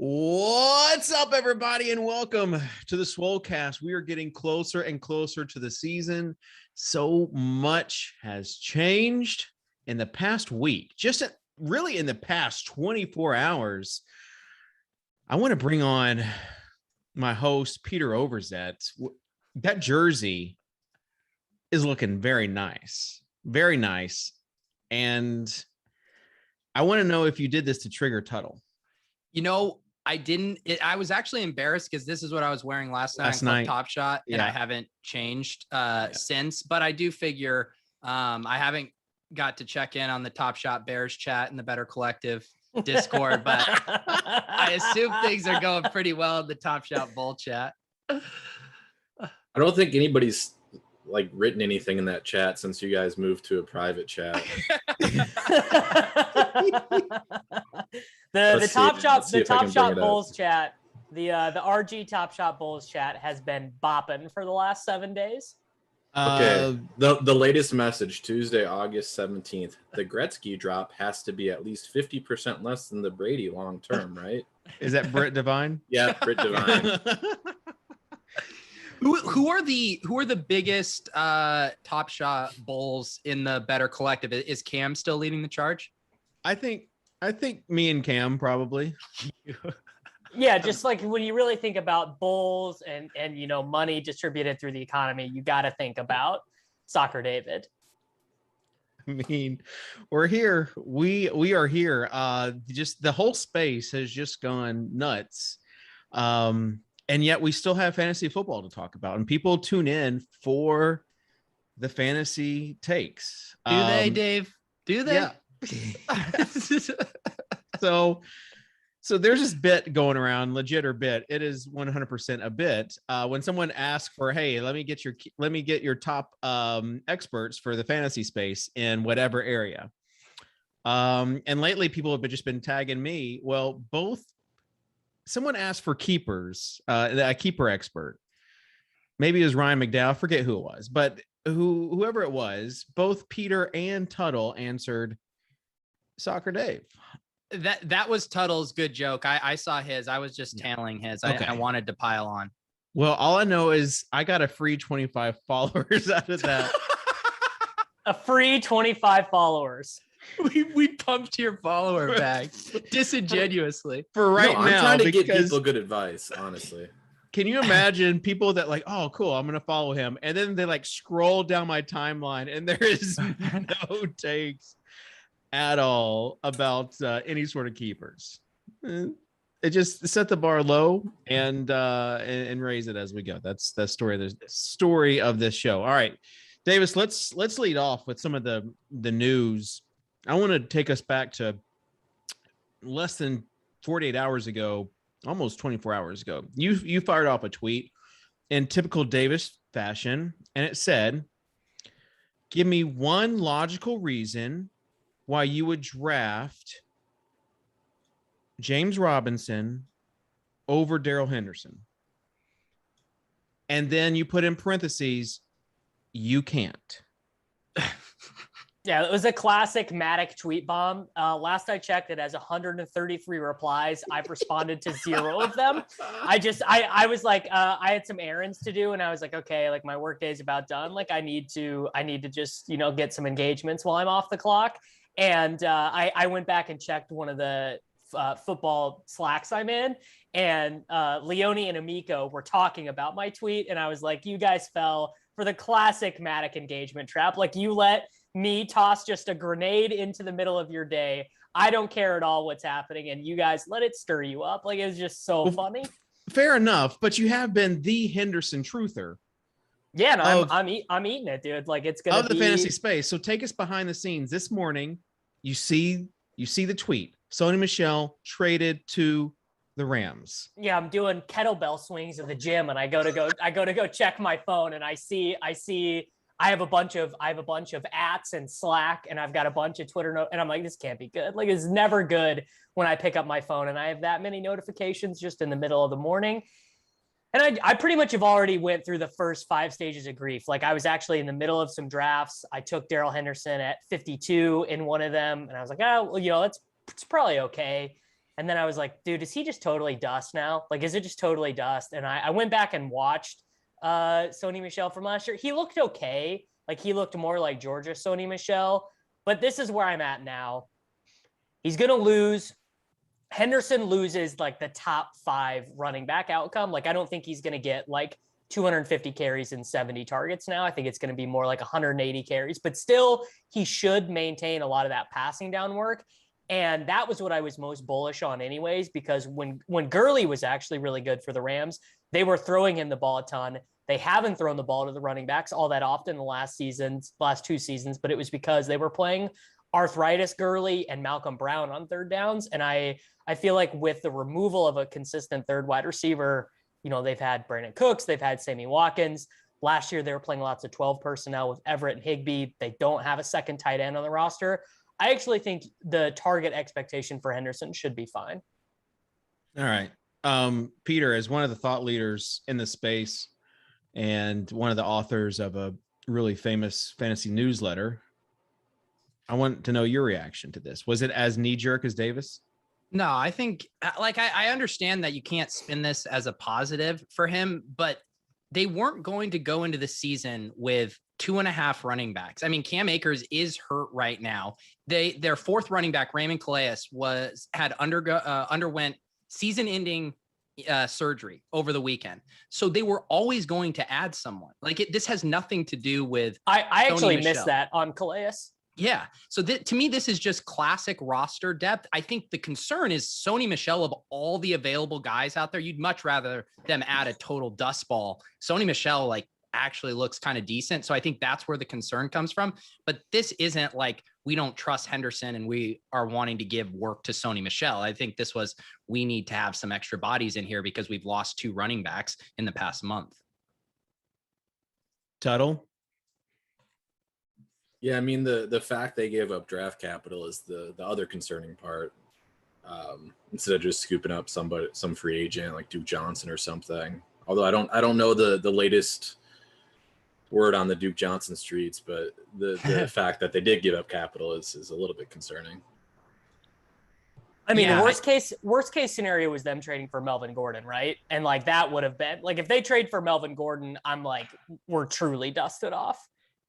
What's up, everybody, and welcome to the Swolecast. We are getting closer and closer to the season. So much has changed in the past week, really in the past 24 hours. I want to bring on my host, Peter Overzet. That jersey is looking very nice, very nice. And I want to know if you did this to trigger Tuttle. You know, I didn't. I was actually embarrassed because this is what I was wearing last night. Top Shot, and I haven't changed since. But I do figure I haven't got to check in on the Top Shot Bears chat in the Better Collective Discord, but I assume things are going pretty well in the Top Shot Bowl chat. I don't think anybody's written anything in that chat since you guys moved to a private chat. The Top Shot Bulls chat, the RG Top Shot Bulls chat has been bopping for the last 7 days. Okay, the latest message, Tuesday, August 17th. The Gretzky drop has to be at least 50% less than the Brady long term, right? Is that Britt Devine? Yeah, Britt Devine. Who are the biggest Top Shot Bulls in the Better Collective? Is Cam still leading the charge? I think me and Cam probably. Yeah, just like when you really think about Bulls and money distributed through the economy, you got to think about Soccer David. I mean, we're here. We are here. Just the whole space has just gone nuts. And yet we still have fantasy football to talk about, and people tune in for the fantasy takes. Do they, Dave? Do they? Yeah. So there's this bit going around, legit or bit. It is 100% a bit. When someone asks for, hey, let me get your top experts for the fantasy space in whatever area. And lately people have just been tagging me. Well, someone asked for keepers, a keeper expert. Maybe it was Ryan McDowell. I forget who it was, but whoever it was, both Peter and Tuttle answered Soccer Dave. That was Tuttle's good joke. I saw his. I was just tailing his. Okay. I wanted to pile on. Well, all I know is I got a free 25 followers out of that. A free 25 followers. We pumped your follower bag disingenuously. For right now, I'm trying to get people good advice, honestly. Can you imagine people that oh, cool, I'm going to follow him. And then they scroll down my timeline and there is no takes at all about any sort of keepers. It just set the bar low and raise it as we go. That's the story of this show. All right, Davis, let's lead off with some of the news. I want to take us back to less than 48 hours ago, almost 24 hours ago. You fired off a tweet in typical Davis fashion, and it said, give me one logical reason why you would draft James Robinson over Darrell Henderson. And then you put in parentheses, you can't. Yeah, it was a classic Mattek tweet bomb. Last I checked, it has 133 replies. I've responded to 0 of them. I was like, I had some errands to do, and I was like, okay, my work day is about done. I need to just get some engagements while I'm off the clock. And I went back and checked one of the football Slacks I'm in, and Leone and Amico were talking about my tweet, and I was like, you guys fell for the classic Mattek engagement trap. You let me toss just a grenade into the middle of your day. I don't care at all what's happening, and you guys let it stir you up. Like, it was just so funny. Fair enough, but you have been the Henderson truther. Yeah, no, I'm eating it, dude. Like, it's gonna be the fantasy space. So take us behind the scenes. This morning, you see the tweet. Sony Michel traded to the Rams. Yeah, I'm doing kettlebell swings at the gym, and I go to go check my phone, and I see I have a bunch of ats and Slack, and I've got a bunch of Twitter and I'm like, this can't be good. Like, it's never good when I pick up my phone and I have that many notifications just in the middle of the morning. And I pretty much have already went through the first 5 stages of grief. Like, I was actually in the middle of some drafts. I took Darrell Henderson at 52 in one of them, and I was like, oh, well, it's probably okay. And then I was like, dude, is he just totally dust now? Like, is it just totally dust? And I went back and watched Sony Michel from last year. He looked okay. Like, he looked more like Georgia Sony Michel. But this is where I'm at now. He's going to lose. Henderson loses like the top 5 running back outcome. Like, I don't think he's going to get like 250 carries and 70 targets now. I think it's going to be more like 180 carries, but still he should maintain a lot of that passing down work. And that was what I was most bullish on anyways, because when Gurley was actually really good for the Rams, they were throwing him the ball a ton. They haven't thrown the ball to the running backs all that often the last 2 seasons, but it was because they were playing arthritis Gurley and Malcolm Brown on third downs. And I feel like with the removal of a consistent third wide receiver, they've had Brandon Cooks, they've had Sammy Watkins. Last year, they were playing lots of 12 personnel with Everett and Higbee. They don't have a second tight end on the roster. I actually think the target expectation for Henderson should be fine. All right. Peter, as one of the thought leaders in the space and one of the authors of a really famous fantasy newsletter, I want to know your reaction to this. Was it as knee-jerk as Davis? No, I think I understand that you can't spin this as a positive for him, but they weren't going to go into the season with 2.5 running backs. I mean, Cam Akers is hurt right now. Their 4th running back, Raymond Calais, underwent season-ending surgery over the weekend. So they were always going to add someone. Like, this has nothing to do with. I actually missed that on Calais. Yeah. So to me, this is just classic roster depth. I think the concern is Sony Michel, of all the available guys out there, you'd much rather them add a total dust ball. Sony Michel actually looks kind of decent. So I think that's where the concern comes from. But this isn't like we don't trust Henderson and we are wanting to give work to Sony Michel. I think this was, we need to have some extra bodies in here because we've lost 2 running backs in the past month. Tuttle? Yeah, I mean, the fact they gave up draft capital is the other concerning part. Instead of just scooping up some free agent like Duke Johnson or something. Although I don't know the latest word on the Duke Johnson streets, but the fact that they did give up capital is a little bit concerning. I mean, the worst case scenario was them trading for Melvin Gordon, right? And like, that would have been like, if they trade for Melvin Gordon, I'm like, we're truly dusted off.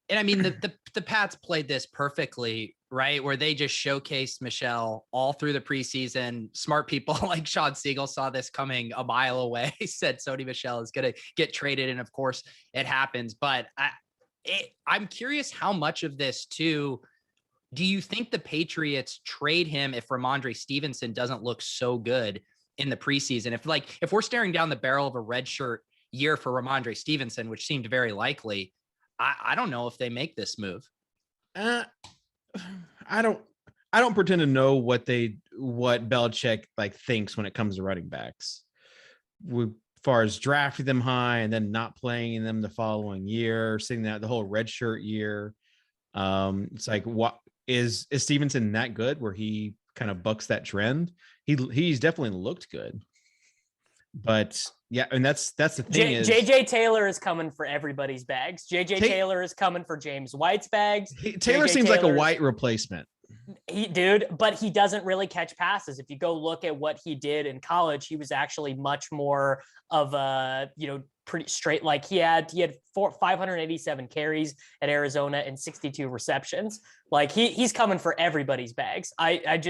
And I mean, the Pats played this perfectly, right? Where they just showcased Michel all through the preseason. Smart people like Sean Siegel saw this coming a mile away, said Sony Michel is going to get traded. And of course it happens. But I'm curious how much of this too, do you think the Patriots trade him if Ramondre Stevenson doesn't look so good in the preseason? If we're staring down the barrel of a redshirt year for Ramondre Stevenson, which seemed very likely, I don't know if they make this move. I don't pretend to know what Belichick thinks when it comes to running backs. As far as drafting them high and then not playing them the following year, seeing that the whole redshirt year. It's like, what is Stevenson that good where he kind of bucks that trend? He's definitely looked good. But yeah, and that's the thing. JJ Taylor is coming for everybody's bags. Taylor is coming for James White's bags. Taylor seems like a White replacement. But he doesn't really catch passes. If you go look at what he did in college, he was actually much more of a, pretty straight. Like he had 587 carries at Arizona and 62 receptions. Like he's coming for everybody's bags. I have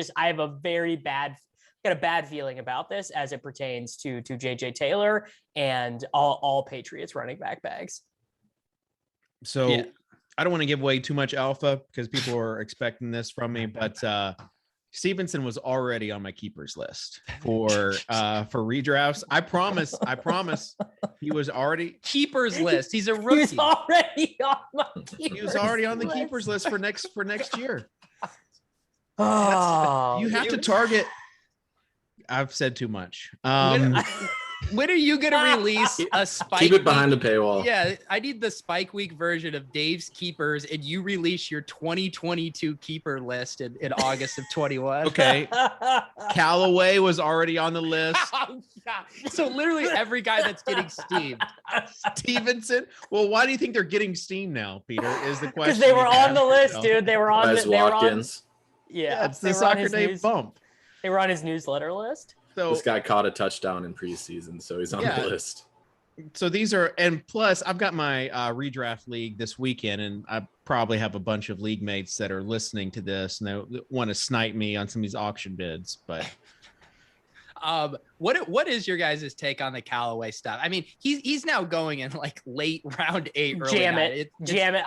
got a bad feeling about this as it pertains to JJ Taylor and all Patriots running back bags. So I don't want to give away too much alpha because people are expecting this from me, but Stevenson was already on my keepers list for redrafts. I promise he was already keepers list. He's a rookie. He's already on my keepers He was already on the keepers list for next year. Oh, you have to target. I've said too much. When are you gonna release a Spike? Keep it behind the paywall. Yeah, I need the Spike Week version of Dave's keepers, and you release your 2022 keeper list in August of 21. Okay. Callaway was already on the list. Oh, yeah. So literally every guy that's getting steamed. Stevenson. Well, why do you think they're getting steamed now, Peter? Is the question. Because they were on the list, dude. They were on. Watkins. Yeah, it's the soccer day bump. They were on his newsletter list. So this guy caught a touchdown in preseason, so he's on the list. So these are, and plus I've got my redraft league this weekend, and I probably have a bunch of league mates that are listening to this and they want to snipe me on some of these auction bids. But what is your guys' take on the Callaway stuff? I mean, he's now going in like late round 8. Jam it.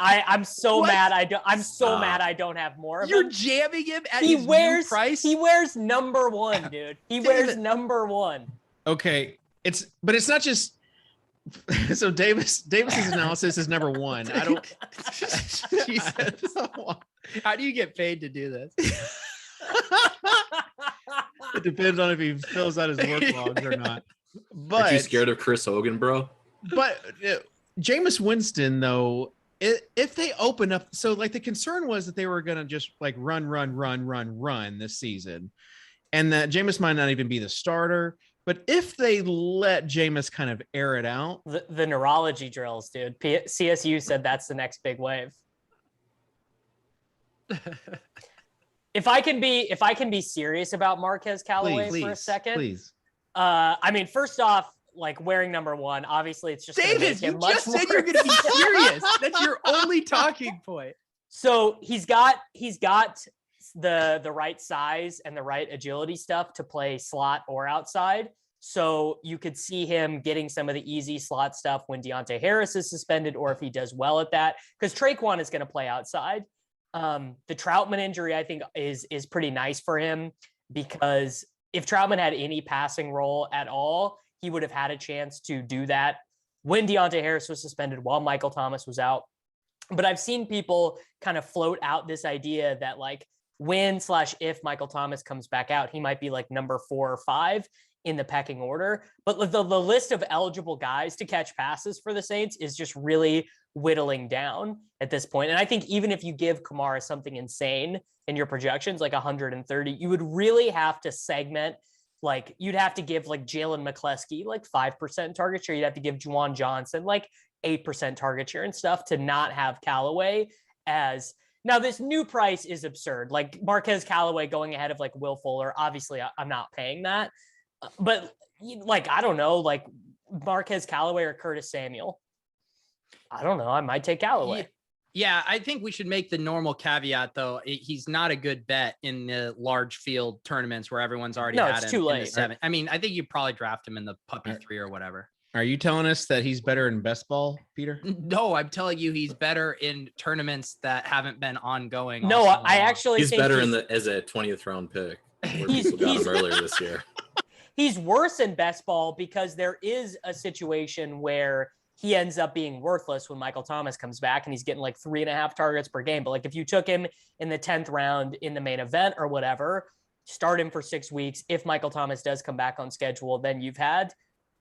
I'm so mad. I'm so mad I don't have more of You're him. jamming him at his new price. He wears number 1, dude. He wears number 1. Okay, it's not just. So Davis's analysis is number 1. I don't. How do you get paid to do this? It depends on if he fills out his work logs or not. But aren't you scared of Chris Hogan, bro? But Jameis Winston, though, if they open up, so like the concern was that they were going to just like run this season, and that Jameis might not even be the starter. But if they let Jameis kind of air it out, the neurology drills, dude. CSU said that's the next big wave. If I can be serious about Marquez Callaway for a second, please. I mean, first off, like wearing number 1, obviously it's just David, you just said you're going to be serious. That's your only talking point. So he's got the right size and the right agility stuff to play slot or outside. So you could see him getting some of the easy slot stuff when Deontay Harris is suspended, or if he does well at that, because Traquan is going to play outside. The Troutman injury, I think, is pretty nice for him, because if Troutman had any passing role at all, he would have had a chance to do that when Deontay Harris was suspended, while Michael Thomas was out. But I've seen people kind of float out this idea that like when/if Michael Thomas comes back out, he might be like number 4 or 5 in the pecking order. But the list of eligible guys to catch passes for the Saints is just really whittling down at this point. And I think even if you give Kamara something insane in your projections, like 130, you would really have to segment, like you'd have to give like Jalen McCleskey like 5% target share. You'd have to give Juwan Johnson like 8% target share and stuff to not have Callaway as. Now this new price is absurd. Like Marquez Callaway going ahead of like Will Fuller. Obviously I'm not paying that, but like, I don't know, like Marquez Callaway or Curtis Samuel. I don't know. I might take Callaway. Yeah, I think we should make the normal caveat, though. He's not a good bet in the large field tournaments where everyone's already had him. It's too late. In the 7. I mean, I think you probably draft him in the puppy 3 or whatever. Are you telling us that he's better in best ball, Peter? No, I'm telling you he's better in tournaments that haven't been ongoing. No, I actually he's think better as a 20th round pick. Where people got him earlier this year. He's worse in best ball because there is a situation where he ends up being worthless when Michael Thomas comes back and he's getting like 3.5 targets per game. But like if you took him in the 10th round in the main event or whatever, start him for 6 weeks. If Michael Thomas does come back on schedule, then you've had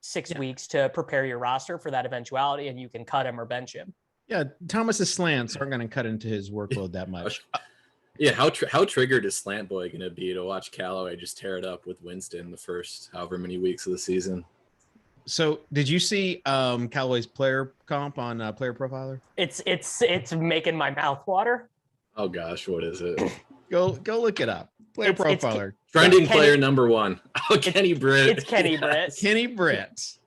6 weeks to prepare your roster for that eventuality, and you can cut him or bench him. Yeah, Thomas's slants aren't going to cut into his workload that much. Yeah, how triggered is Slant Boy going to be to watch Callaway just tear it up with Winston the first however many weeks of the season? So, did you see Callaway's player comp on Player Profiler? It's making my mouth water. Oh gosh, what is it? Go look it up. Player Profiler. Trending player number 1. Oh, Kenny Britt. It's Kenny Britt. Kenny Britt.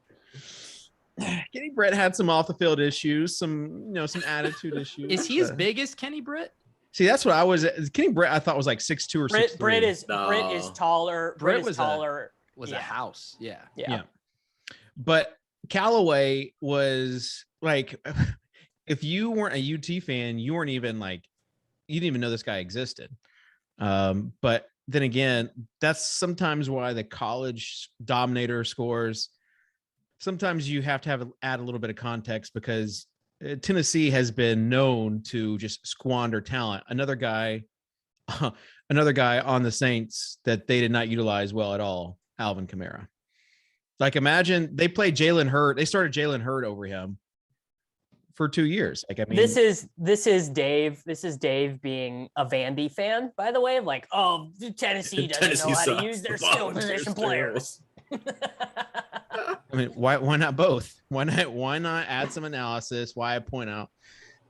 Kenny Britt had some off the field issues, some attitude issues. Is he as big as Kenny Britt? See, that's what I was. Kenny Britt, I thought was like 6'2" or 6'3". Britt is taller. Britt is taller. Was a house. Yeah. But Callaway was like, if you weren't a UT fan, you weren't even like, you didn't even know this guy existed. But then again, that's sometimes why the college dominator scores. Sometimes you have to add a little bit of context because Tennessee has been known to just squander talent. Another guy on the Saints that they did not utilize well at all, Alvin Kamara. Like imagine they played Jalen Hurd. They started Jalen Hurd over him for 2 years. Like, I mean, this is Dave being a Vandy fan, by the way. Like, oh, Tennessee doesn't know how to use their skill position players. I mean, why not both? Why not add some analysis? Why point out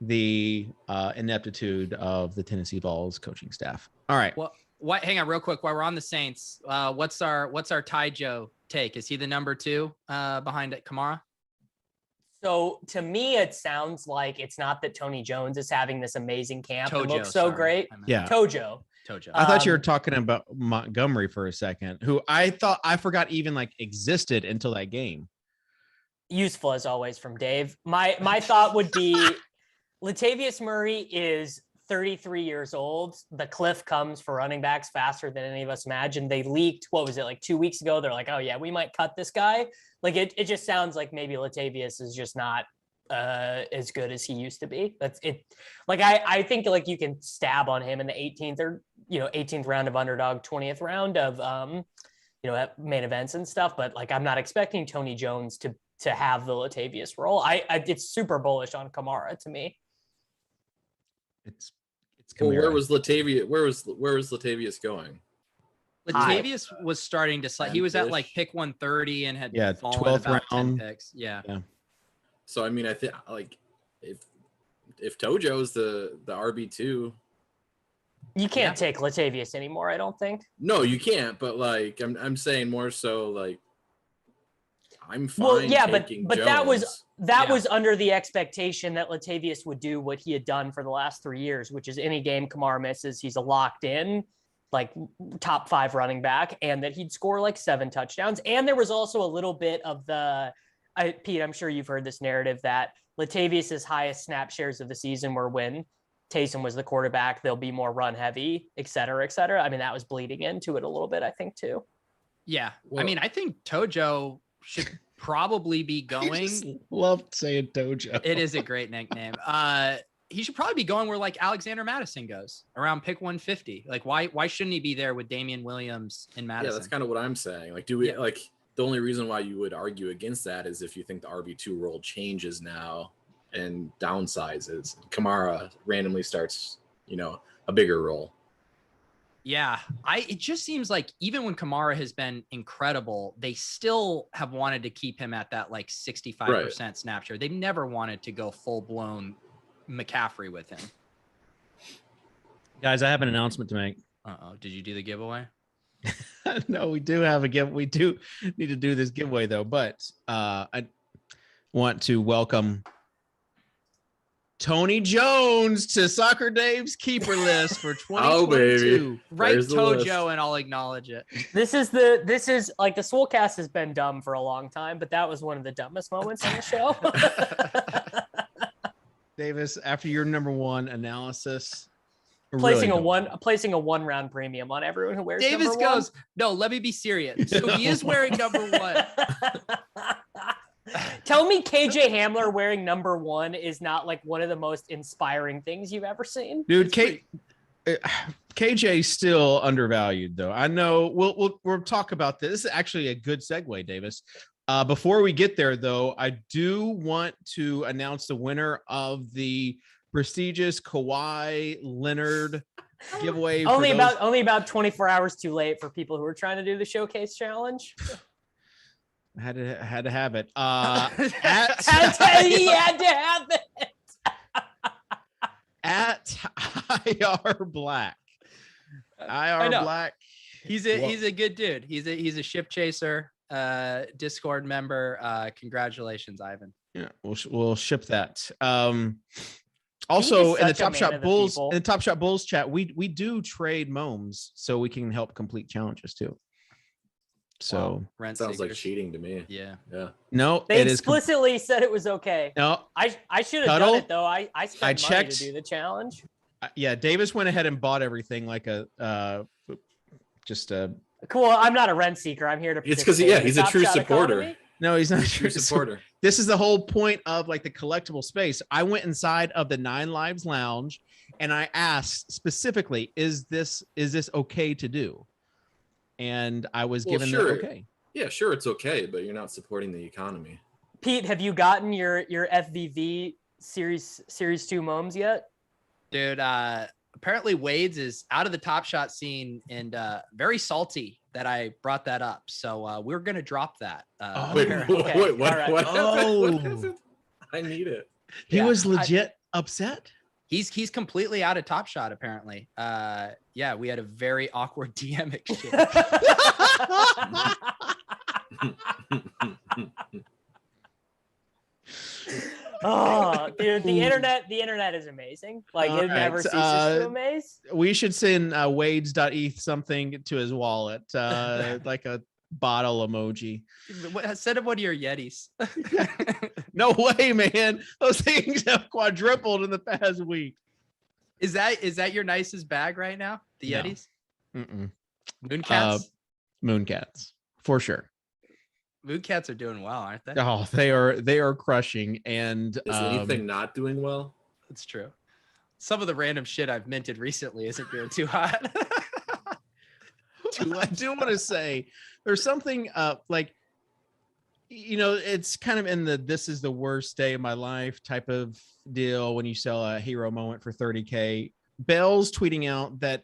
the ineptitude of the Tennessee Vols coaching staff? All right. Well, hang on real quick while we're on the Saints. What's our Ty Joe take? Is he the number 2 behind Kamara? So to me, it sounds like it's not that Tony Jones is having this amazing camp and looks so great. Yeah. Tojo. I thought you were talking about Montgomery for a second, who I forgot even like existed until that game. Useful as always from Dave. My thought would be Latavius Murray is 33 years old. The cliff comes for running backs faster than any of us imagined. They leaked, what was it, like 2 weeks ago? They're like, oh yeah, we might cut this guy. Like it just sounds like maybe Latavius is just not as good as he used to be. That's it. Like I think like you can stab on him in the 18th or 18th round of underdog, 20th round of main events and stuff. But like I'm not expecting Tony Jones to have the Latavius role. It's super bullish on Kamara to me. It's well, where was Latavius? Where was Latavius going? Latavius was starting to slide. He was at like pick 130 and had fallen 12th about round 10 picks. Yeah. So I mean, I think like if Tojo's the RB2, you can't take Latavius anymore. I don't think. No, you can't. But like I'm saying more so like I'm fine. Well, yeah, but Jones. that was under the expectation that Latavius would do what he had done for the last 3 years, which is any game Kamara misses, he's a locked in like top 5 running back, and that he'd score like 7 touchdowns. And there was also a little bit of Pete, I'm sure you've heard this narrative that Latavius's highest snap shares of the season were when Taysom was the quarterback. They'll be more run heavy, et cetera, et cetera. I mean, that was bleeding into it a little bit, I think, too. Yeah. Well, I mean, I think Tojo should probably be going. Love saying Tojo. It is a great nickname. He should probably be going where like Alexander Madison goes, around pick 150. Like why shouldn't he be there with Damian Williams in Madison? Yeah, that's kind of what I'm saying. Like, do we like the only reason why you would argue against that is if you think the RB2 role changes now and downsizes. Kamara randomly starts, a bigger role. Yeah, it just seems like even when Kamara has been incredible, they still have wanted to keep him at that like 65% snap share. They've never wanted to go full blown McCaffrey with him. Guys, I have an announcement to make. Did you do the giveaway? No, we do have a give. We do need to do this giveaway though, but I want to welcome Tony Jones to Soccer Dave's keeper list for 2022. Oh, baby. Right, Tojo, and I'll acknowledge it. This is like the Swolecast has been dumb for a long time, but that was one of the dumbest moments on the show. Davis, after your number 1 analysis, placing a 1 round premium on everyone who wears Davis number goes, 1. no, let me be serious. So he is wearing number 1. Tell me KJ Hamler wearing number 1 is not like one of the most inspiring things you've ever seen. Dude, KJ's still undervalued though. I know we'll talk about this. This is actually a good segue, Davis. Before we get there though, I do want to announce the winner of the prestigious Kawhi Leonard giveaway. Only about 24 hours too late for people who are trying to do the showcase challenge. I had to have it. He had to have it. At IR Black. IR Black. He's a good dude. He's a ship chaser, Discord member. Congratulations, Ivan. Yeah, we'll ship that. Also in the Top Shot Bulls chat, we do trade moms so we can help complete challenges too. So rent sounds like seekers. cheating to me. Yeah. no, They it explicitly said it was okay. No, I should have done it though. I spent money checked to do the challenge. Yeah, Davis went ahead and bought everything like just a. Cool. I'm not a rent seeker. I'm here to. It's because he's a true supporter. Economy. No, he's not a True supporter. This is the whole point of like the collectible space. I went inside of the 9 Lives Lounge and I asked specifically, is this okay to do? And I was given the okay. Yeah, sure, it's okay, but you're not supporting the economy. Pete, have you gotten your FVV series 2 moms yet? Dude, apparently Wade's is out of the Top Shot scene and very salty that I brought that up. So we're going to drop that. Wait, what? Right. What Oh. is it? I need it. He was legit upset. He's completely out of Top Shot, apparently. Yeah, we had a very awkward DM exchange. Oh, dude, the internet is amazing. Like it never ceases to amaze. We should send Wade's.eth something to his wallet, like a bottle emoji. Send him one of your Yetis. No way, man. Those things have quadrupled in the past week. Is that your nicest bag right now? The No. Yetis? Mm-mm. Mooncats? Mooncats, for sure. Mooncats are doing well, aren't they? Oh, they are crushing. And Is anything not doing well? That's true. Some of the random shit I've minted recently isn't doing too hot. I do want to say there's something like, it's kind of in the this is the worst day of my life type of deal when you sell a hero moment for 30K. Bell's tweeting out that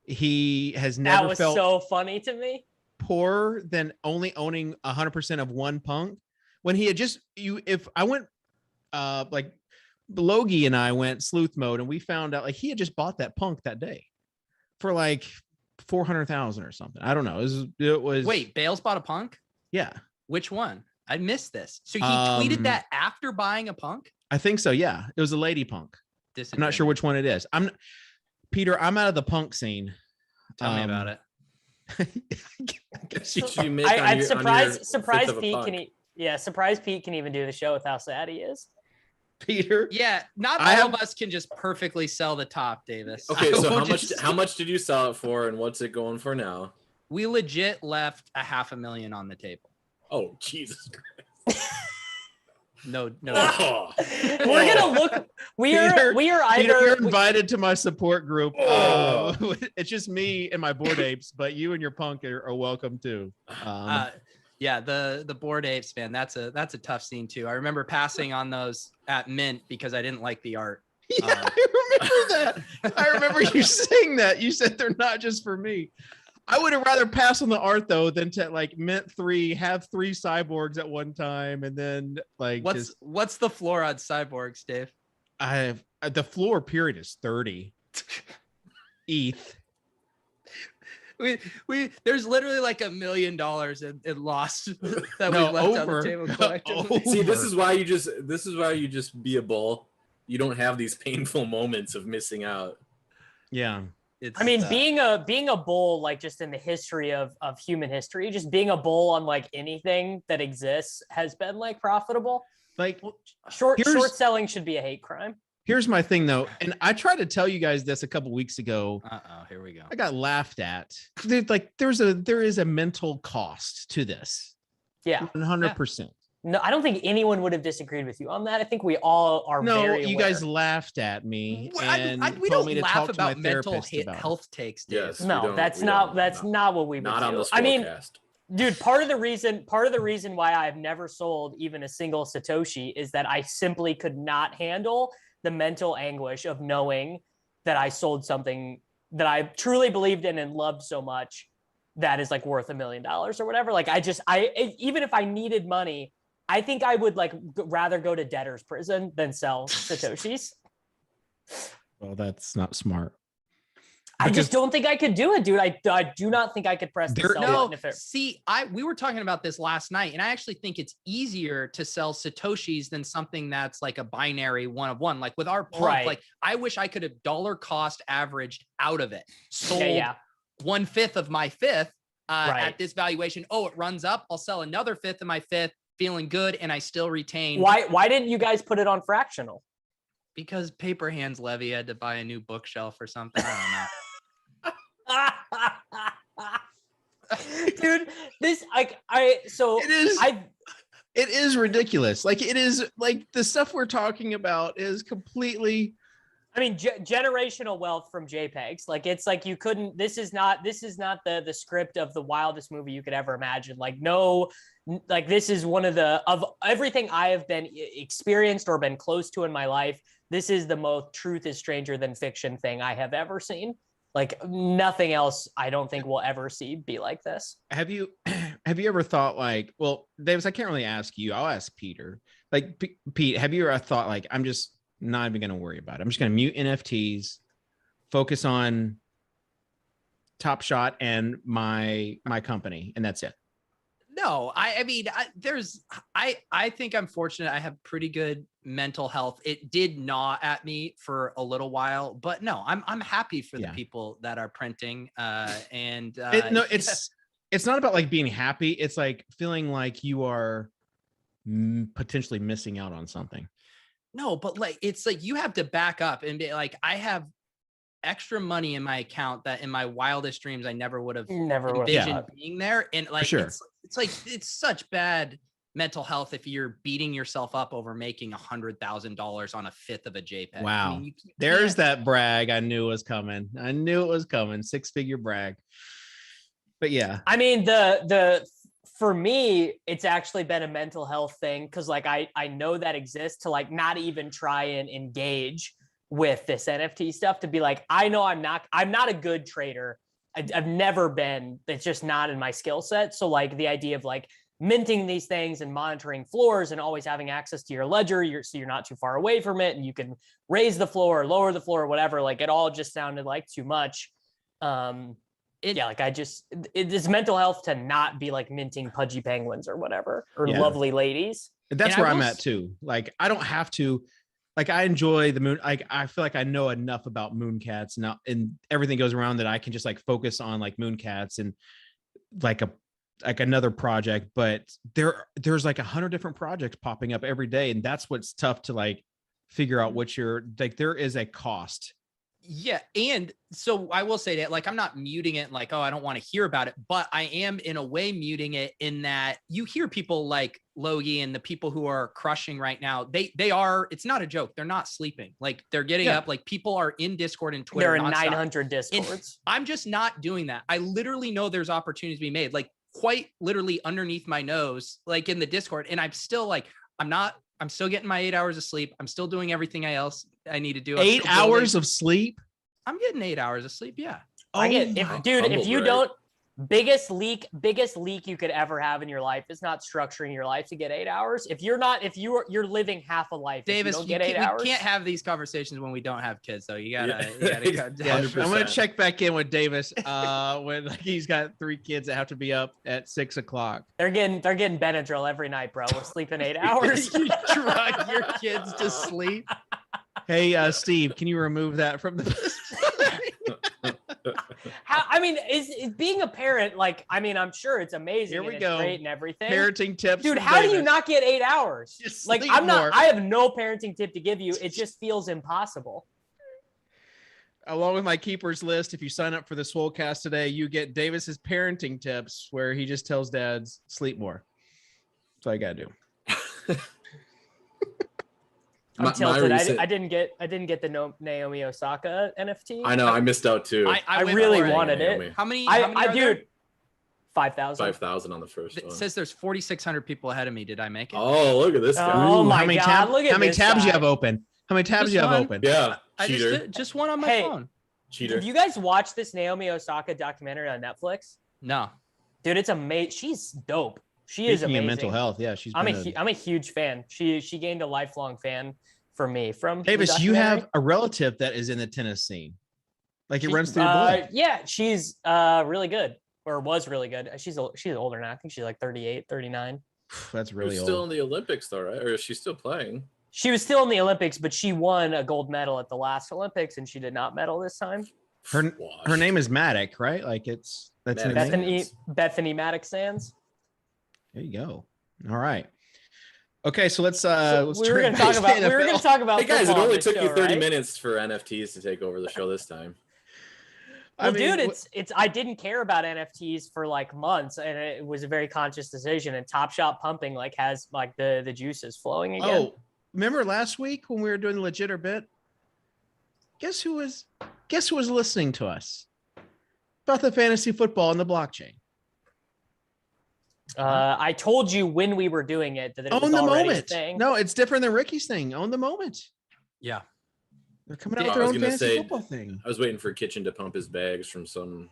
he has never felt so funny to me. Poorer than only owning 100% of one punk when he had if I went like Logie and I went sleuth mode and we found out like he had just bought that punk that day for like 400,000 or something. I don't know. It was Wait, Bales bought a punk? Yeah. Which one? I missed this. So he tweeted that after buying a punk? I think so. Yeah. It was a lady punk. I'm not sure which one it is. Peter, I'm out of the punk scene. Tell me about it. I'm surprised Pete can even do the show with how sad he is. Peter, yeah, not all of us can just perfectly sell the top, Davis. Okay, so how much did you sell it for, and what's it going for now? We legit left $500,000 on the table. Oh, Jesus Christ. No. Oh. We're gonna look. We are either you're invited to my support group. It's just me and my board apes, but you and your punk are welcome too. Yeah, the board apes, man. That's a tough scene too. I remember passing on those at Mint because I didn't like the art. Yeah, I remember that. I remember you saying that. You said they're not just for me. I would have rather pass on the art though than to like mint 3, have 3 cyborgs at one time, and then like what's the floor on cyborgs, Dave? The floor period is 30 ETH. We there's literally like $1 million in lost that we left on the table collectively. See, this is why you just be a bull. You don't have these painful moments of missing out. Yeah. Being a bull, like just in the history of human history, just being a bull on like anything that exists has been like profitable. Like short selling should be a hate crime. Here's my thing though, and I tried to tell you guys this a couple weeks ago. Here we go. I got laughed at. Like there is a mental cost to this. Yeah, 100%. No, I don't think anyone would have disagreed with you on that. I think we all are. very you aware. guys laughed at me and we told don't me to laugh talk to about my mental therapist about health takes. Dave. Yes, no, that's not what we would not do. on the I mean, Swolecast. dude, part of the reason why I've never sold even a single Satoshi is that I simply could not handle the mental anguish of knowing that I sold something that I truly believed in and loved so much that is like worth $1 million or whatever. Like even if I needed money, I think I would like rather go to debtor's prison than sell Satoshis. Well, that's not smart. I just don't think I could do it, dude. I do not think I could press the sell button. We were talking about this last night, and I actually think it's easier to sell Satoshis than something that's like a binary 1 of 1. Like with our pump, right. Like I wish I could have dollar cost averaged out of it. Sold 1/5 of my 5th. at this valuation. Oh, it runs up. I'll sell another fifth of my fifth, feeling good, and I still retain. Why didn't you guys put it on fractional? Because Paper Hands Levy had to buy a new bookshelf or something. I don't know. Dude, this it is ridiculous. Like, it is like the stuff we're talking about is completely. I mean, generational wealth from JPEGs. Like, it's like you couldn't. This is not the script of the wildest movie you could ever imagine. Like, no, like this is one of everything I have been experienced or been close to in my life. This is the most truth is stranger than fiction thing I have ever seen. Like, nothing else I don't think we'll ever see be like this. Have you ever thought, like, well, Davis, I can't really ask you. I'll ask Peter. Like, Pete, have you ever thought, like, I'm just not even going to worry about it. I'm just going to mute NFTs, focus on Top Shot and my company, and that's it? No, I mean, I think I'm fortunate. I have pretty good mental health. It did gnaw at me for a little while, but no, I'm happy for the people that are printing. It's not about like being happy. It's like feeling like you are potentially missing out on something. No, but like, it's like you have to back up and be like, I have extra money in my account that in my wildest dreams I never would have envisioned being there. And like, sure. It's like, it's such bad mental health if you're beating yourself up over making $100,000 on a fifth of a JPEG. Wow. I mean, there's that brag. I knew it was coming. 6-figure brag. But yeah, I mean, for me, it's actually been a mental health thing. Cause like, I know that exists to like, not even try and engage with this NFT stuff, to be like, I know I'm not a good trader. I've never been. It's just not in my skill set. So like the idea of like minting these things and monitoring floors and always having access to your ledger, so you're not too far away from it and you can raise the floor or lower the floor or whatever. Like, it all just sounded like too much. It's mental health to not be like minting pudgy penguins or whatever, or lovely ladies. That's where I'm at too. Like, I don't have to. Like, I enjoy the moon. I feel like I know enough about moon-cats now, and everything goes around that I can just like focus on like moon-cats and like another project. But there's like 100 different projects popping up every day, and that's what's tough to like figure out what you're like. There is a cost. Yeah. And so I will say that, like, I'm not muting it like, oh, I don't want to hear about it, but I am in a way muting it in that you hear people like Logie and the people who are crushing right now. They are, it's not a joke. They're not sleeping. Like, they're getting up, like people are in Discord and Twitter. There are 900 Discords. And I'm just not doing that. I literally know there's opportunities to be made, like quite literally underneath my nose, like in the Discord. And I'm still like, I'm still getting my 8 hours of sleep. I'm still doing everything else I need to do. 8 hours of sleep? I'm getting 8 hours of sleep. Yeah. If you don't, biggest leak you could ever have in your life is not structuring your life to get 8 hours. If you're you're living half a life, Davis, you don't get 8 hours. We can't have these conversations when we don't have kids, though. You gotta I'm gonna check back in with Davis when like, he's got 3 kids that have to be up at 6 o'clock. They're getting Benadryl every night, bro. We're sleeping 8 hours. You drug your kids to sleep. Hey, Steve, can you remove that from the I mean, is being a parent, like, I mean, I'm sure it's amazing. Here we go. Great and everything. Parenting tips. Dude, how do you not get 8 hours? Just like, I have no parenting tip to give you. It just feels impossible. Along with my keepers list, if you sign up for the Swolecast today, you get Davis's parenting tips where he just tells dads, sleep more. That's all you gotta do. I'm tilted. I didn't get the Naomi Osaka NFT. I know, I missed out too. I really wanted it. How many? Dude, 5,000. 5,000 on the first one. It says there's 4,600 people ahead of me. Did I make it? Oh, look at this guy. Oh my God! Look at how many tabs you have open? How many tabs you have open? Yeah, cheater. Just one on my phone. Cheater. Have you guys watched this Naomi Osaka documentary on Netflix? No. Dude, it's amazing. She's dope. She is amazing. Mental health, yeah. I'm a huge fan. She gained a lifelong fan for me from Davis. You have a relative that is in the tennis scene, like it runs through your blood. Yeah, she's really good, or was really good. She's older now. I think she's like 38, 39. That's really old. Still in the Olympics though, right? Or is she still playing? She was still in the Olympics, but she won a gold medal at the last Olympics, and she did not medal this time. Her name is Mattek, right? Like that's Bethany Mattek Sands. There you go. All right. Okay, so let's we were going to talk about hey guys, it only took you 30 right? minutes for NFTs to take over the show this time. Well, dude, it's I didn't care about NFTs for like months, and it was a very conscious decision. And Top Shot Pumping like has like the juices flowing again. Oh, remember last week when we were doing the legit or bit? Guess who was listening to us about the fantasy football and the blockchain? I told you when we were doing it that it was Own the already moment. a thing. No, it's different than Ricky's thing. Own the moment. Yeah. They're coming out with their own fantasy football thing. I was waiting for Kitchen to pump his bags from some.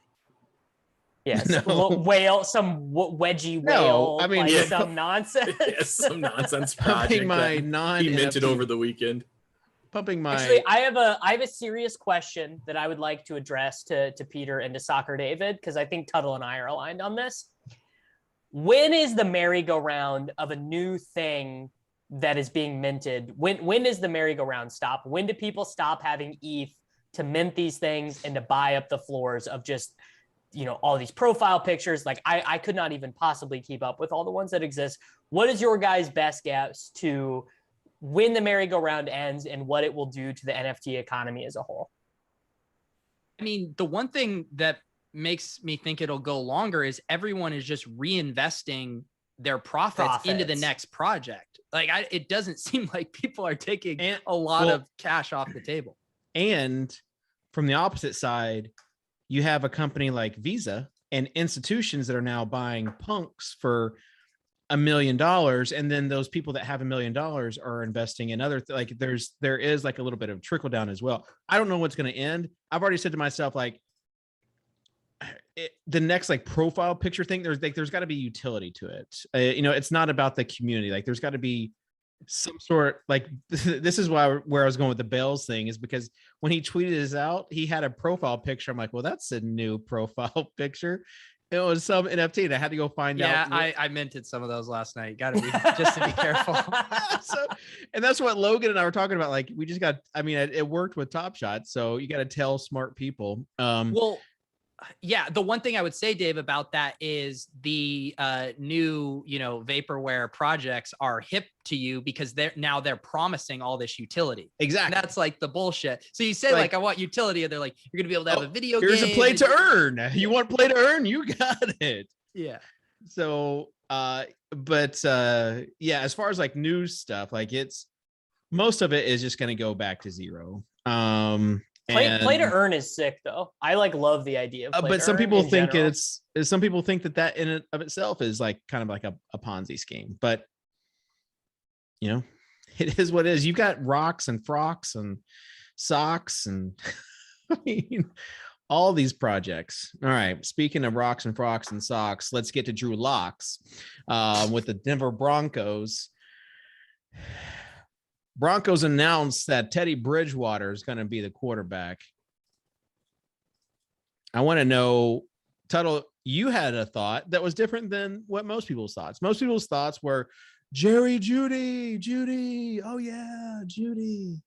Yeah, some wedgie whale. I mean, like some nonsense. Yeah, some nonsense project. Pumping my he minted over the weekend. Pumping my. Actually, I have a serious question that I would like to address to Peter and to Soccer David, because I think Tuttle and I are aligned on this. When is the merry-go-round of a new thing that is being minted? When does the merry-go-round stop? When do people stop having ETH to mint these things and to buy up the floors of just, all these profile pictures? Like I could not even possibly keep up with all the ones that exist. What is your guys' best guess to when the merry-go-round ends and what it will do to the NFT economy as a whole? I mean, the one thing that makes me think it'll go longer is everyone is just reinvesting their profits into the next project. Like it doesn't seem like people are taking a lot of cash off the table. And from the opposite side, you have a company like Visa and institutions that are now buying punks for $1 million. And then those people that have $1 million are investing in other, there is like a little bit of trickle down as well. I don't know what's going to end. I've already said to myself, the next profile picture thing, there's got to be utility to it. It's not about the community. Like there's got to be some sort, this is where I was going with the Bales thing, is because when he tweeted this out, he had a profile picture. I'm like, well, that's a new profile picture. It was some NFT and I had to go find out. Yeah, I minted some of those last night. Got to be just to be careful. And that's what Logan and I were talking about. Like we just got, it worked with Top Shot. So you got to tell smart people. Yeah, the one thing I would say, Dave, about that is the new, vaporware projects are hip to you because they're promising all this utility. Exactly. And that's like the bullshit. So you say I want utility, and they're like, you're gonna be able to have a video here's game. Here's a play to earn. You want play to earn? You got it. Yeah. So, yeah, as far as new stuff, most of it is just gonna go back to zero. Play to earn is sick though. I love the idea of but some people think some people think that in and of itself is kind of like a Ponzi scheme, but it is what it is. You got rocks and frocks and socks and all these projects. All right, speaking of rocks and frocks and socks, let's get to Drew Locks with the Denver Broncos. Broncos announced that Teddy Bridgewater is going to be the quarterback. I want to know, Tuttle, you had a thought that was different than what most people's thoughts. Most people's thoughts were Jerry Jeudy. Oh yeah, Jeudy.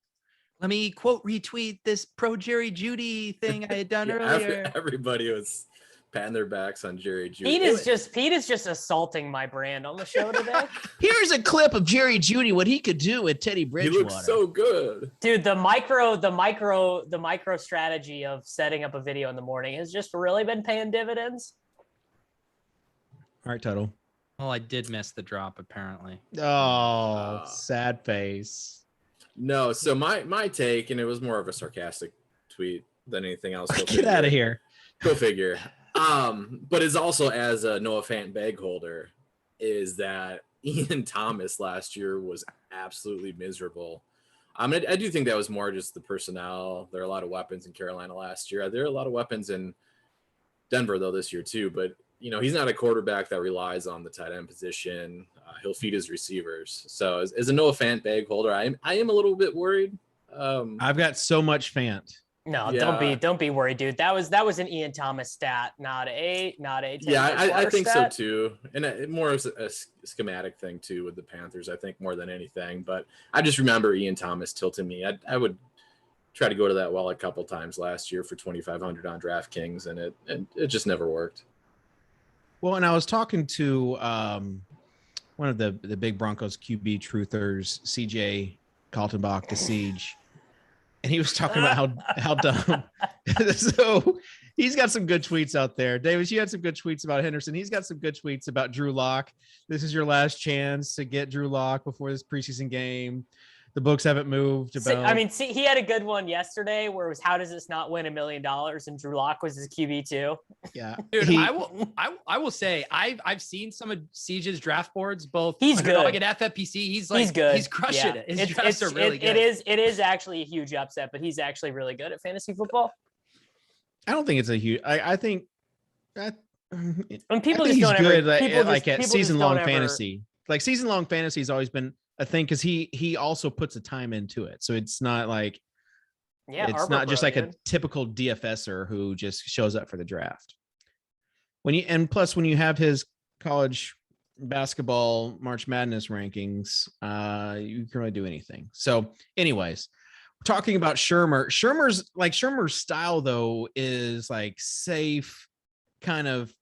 Let me retweet this pro Jerry Jeudy thing I had done earlier. Everybody was patting their backs on Jerry Jeudy. Pete is just assaulting my brand on the show today. Here's a clip of Jerry Jeudy, what he could do with Teddy Bridgewater. He looks so good. Dude, the micro strategy of setting up a video in the morning has just really been paying dividends. All right, Tuttle. Well, I did miss the drop apparently. Oh, sad face. No, so my take, and it was more of a sarcastic tweet than anything else. Get out of here. Go figure. But it's also as a Noah Fant bag holder, is that Ian Thomas last year was absolutely miserable. I do think that was more just the personnel. There are a lot of weapons in Carolina last year. There are a lot of weapons in Denver though this year too. But he's not a quarterback that relies on the tight end position. He'll feed his receivers. So as a Noah Fant bag holder, I am a little bit worried. I've got so much Fant. No, yeah. Don't be worried, dude. That was an Ian Thomas stat, not a. Yeah, I think stat. so too, and more of a schematic thing too with the Panthers. I think more than anything, but I just remember Ian Thomas tilting me. I would tried to go to that well a couple times last year for 2,500 on DraftKings, and it just never worked. Well, and I was talking to one of the big Broncos QB truthers, CJ Kaltenbach, the Siege, and he was talking about how dumb. So he's got some good tweets out there. Davis, you had some good tweets about Henderson. He's got some good tweets about Drew Lock. This is your last chance to get Drew Lock before this preseason game. The books haven't moved. He had a good one yesterday where it was, how does this not win $1 million? And Drew Lock was his QB too. Yeah, dude. I will say I've seen some of Siege's draft boards. Both he's good. Like at FFPC, he's good. He's crushing it. His drafts are really good. It is actually a huge upset, but he's actually really good at fantasy football. I don't think it's a huge. I think that. When people just don't good ever, like at season long fantasy. Like season long fantasy has always been a thing because he also puts the time into it, so it's not like it's not just like a typical DFSer who just shows up for the draft. When you have his college basketball March Madness rankings, you can really do anything. So, anyways, we're talking about Shurmur. Shurmur's style though is like safe kind of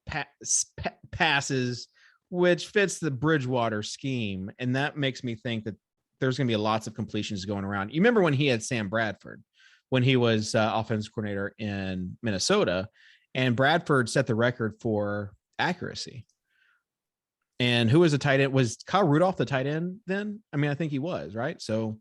passes, which fits the Bridgewater scheme. And that makes me think that there's going to be lots of completions going around. You remember when he had Sam Bradford, when he was offensive coordinator in Minnesota, and Bradford set the record for accuracy. And who was the tight end? Was Kyle Rudolph the tight end then? I mean, I think he was, right? So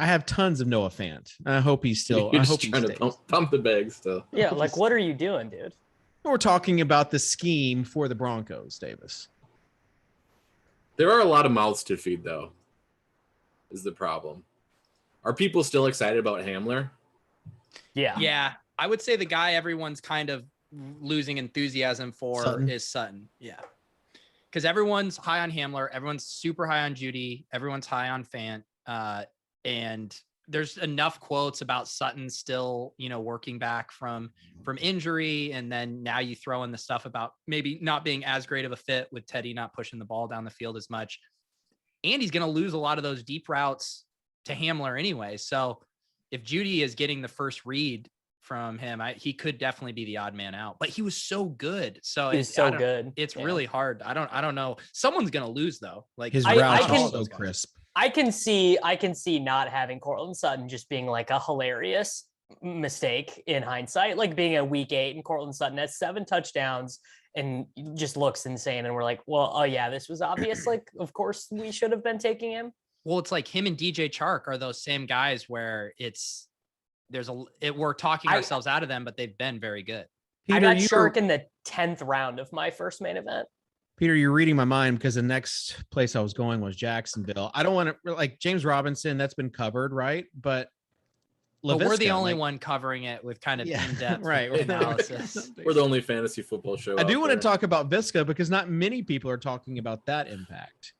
I have tons of Noah Fant. I hope he's still. You're I hope just trying to pump the bag still. Yeah, like what are you doing, dude? We're talking about the scheme for the Broncos, Davis. There are a lot of mouths to feed, though, is the problem. Are people still excited about Hamler? Yeah. I would say the guy everyone's kind of losing enthusiasm for is Sutton. Yeah. Because everyone's high on Hamler. Everyone's super high on Judy. Everyone's high on Fant. And there's enough quotes about Sutton still, working back from injury. And then now you throw in the stuff about maybe not being as great of a fit with Teddy not pushing the ball down the field as much. And he's going to lose a lot of those deep routes to Hamler anyway. So if Judy is getting the first read from him, he could definitely be the odd man out, but he was so good. So he's so good. It's really hard. I don't know. Someone's going to lose though. Like his routes are so crisp. I can see not having Courtland Sutton just being like a hilarious mistake in hindsight, like being a week 8 and Courtland Sutton has 7 touchdowns and just looks insane. And we're like, well, oh yeah, this was obvious. Like, of course we should have been taking him. Well, it's like him and DJ Chark are those same guys where we're talking ourselves out of them, but they've been very good. Peter, I got Chark in the 10th round of my first main event. Peter, you're reading my mind because the next place I was going was Jacksonville. I don't want to like James Robinson. That's been covered, right? But we're the only one covering it with kind of in-depth analysis. We're the only fantasy football show. I do want to talk about Visca because not many people are talking about that impact.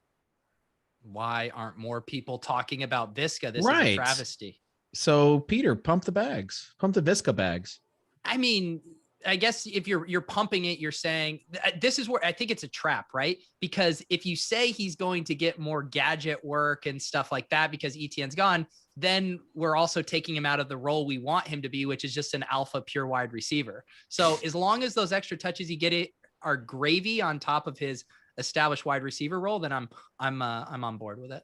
Why aren't more people talking about Visca? This is a travesty. So Peter, pump the Visca bags. I mean, I guess if you're pumping it, you're saying this is where I think it's a trap, right? Because if you say he's going to get more gadget work and stuff like that because ETN's gone, then we're also taking him out of the role we want him to be, which is just an alpha pure wide receiver. So as long as those extra touches you get are gravy on top of his established wide receiver role, then I'm on board with it.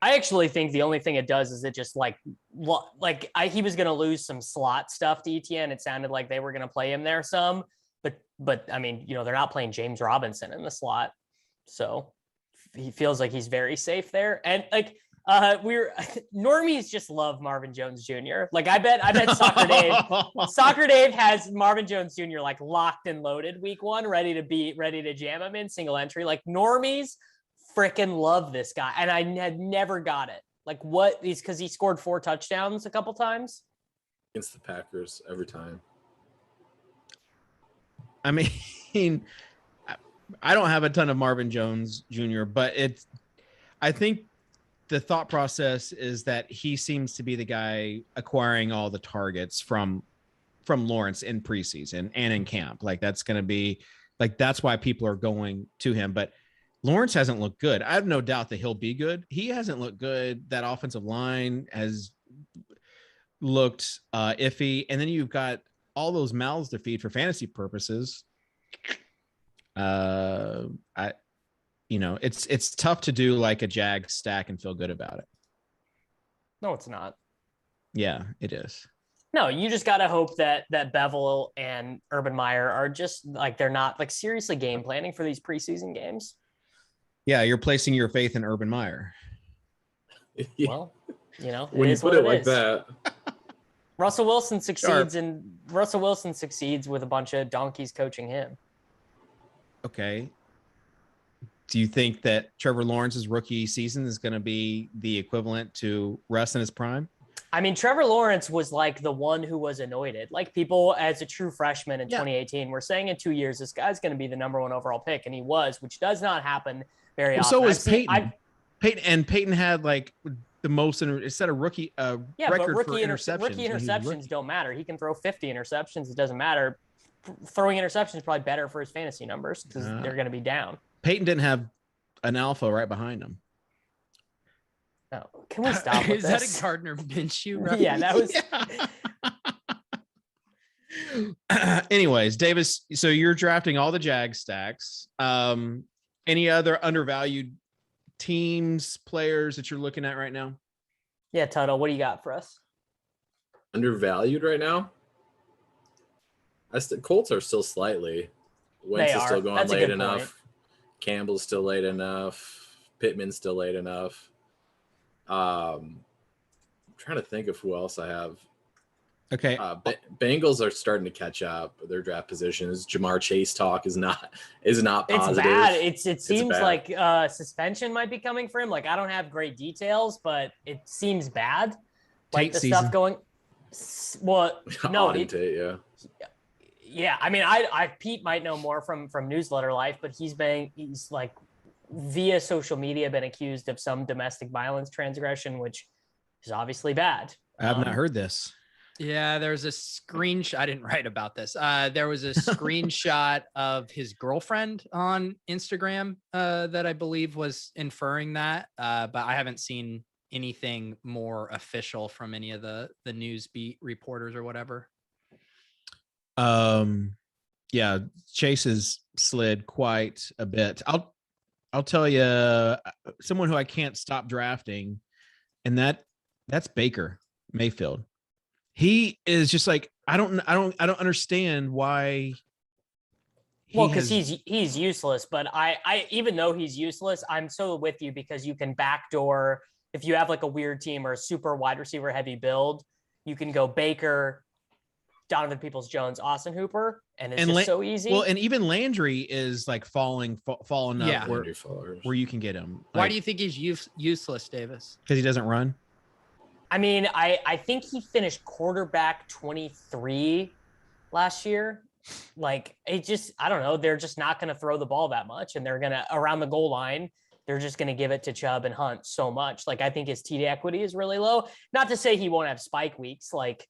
I actually think the only thing it does is it just he was going to lose some slot stuff to ETN. It sounded like they were going to play him there some, but I mean, they're not playing James Robinson in the slot. So he feels like he's very safe there. And like, normies just love Marvin Jones Jr. Like I bet Soccer Dave has Marvin Jones Jr. like locked and loaded week 1, ready to jam him in single entry. Like normies freaking love this guy. And I had never got it. Like what he's because he scored 4 touchdowns a couple times against the Packers every time. I mean, I don't have a ton of Marvin Jones Jr., but I think the thought process is that he seems to be the guy acquiring all the targets from Lawrence in preseason and in camp. Like that's going to be like, that's why people are going to him. But Lawrence hasn't looked good. I have no doubt that he'll be good. He hasn't looked good. That offensive line has looked iffy. And then you've got all those mouths to feed for fantasy purposes. It's tough to do like a Jag stack and feel good about it. No, it's not. Yeah, it is. No, you just got to hope that Bevel and Urban Meyer are just like, they're not like seriously game planning for these preseason games. Yeah, you're placing your faith in Urban Meyer. Well, when you put it like that. Russell Wilson succeeds with a bunch of donkeys coaching him. Okay. Do you think that Trevor Lawrence's rookie season is going to be the equivalent to Russ in his prime? I mean, Trevor Lawrence was like the one who was anointed. Like people as a true freshman in 2018 were saying in 2 years, this guy's going to be the number 1 overall pick. And he was, which does not happen very often. So was Peyton. Peyton had like the most, instead of rookie, record for interceptions. Rookie interceptions don't matter. He can throw 50 interceptions. It doesn't matter. Throwing interceptions is probably better for his fantasy numbers because they're going to be down. Peyton didn't have an alpha right behind him. No, can we stop with Is this? that a Gardner Minshew reference? Yeah, that was. Anyways, Davis, so you're drafting all the Jag stacks. Any other undervalued teams, players that you're looking at right now? Yeah, Tuttle, what do you got for us? Undervalued right now? Colts are still slightly. Wentz is still going late enough. Point. Campbell's still late enough. Pittman's still late enough. I'm trying to think of who else I have. Okay. Bengals are starting to catch up. Their draft positions. Jamar Chase talk is not positive. It's bad. It seems bad. Like suspension might be coming for him. Like I don't have great details, but it seems bad. Like the stuff going. Well, no. Yeah. I mean, Pete might know more from newsletter life, but he's like via social media been accused of some domestic violence transgression, which is obviously bad. I have not heard this. Yeah, there's a screenshot. I didn't write about this. There was a screenshot of his girlfriend on Instagram that I believe was inferring that, but I haven't seen anything more official from any of the news beat reporters or whatever. Yeah, Chase has slid quite a bit. I'll tell you someone who I can't stop drafting, and that's Baker Mayfield. He is just like I don't understand why. Because he's useless. But I even though he's useless, I'm so with you because you can backdoor if you have like a weird team or a super wide receiver heavy build, you can go Baker, Donovan Peoples-Jones, Austin Hooper, and it's just so easy. Well, and even Landry is like falling up where you can get him. Why do you think he's useless, Davis? Because he doesn't run. I mean, I think he finished quarterback 23 last year. Like it just, I don't know. They're just not going to throw the ball that much, and they're going to around the goal line. They're just going to give it to Chubb and Hunt so much. Like I think his TD equity is really low. Not to say he won't have spike weeks. Like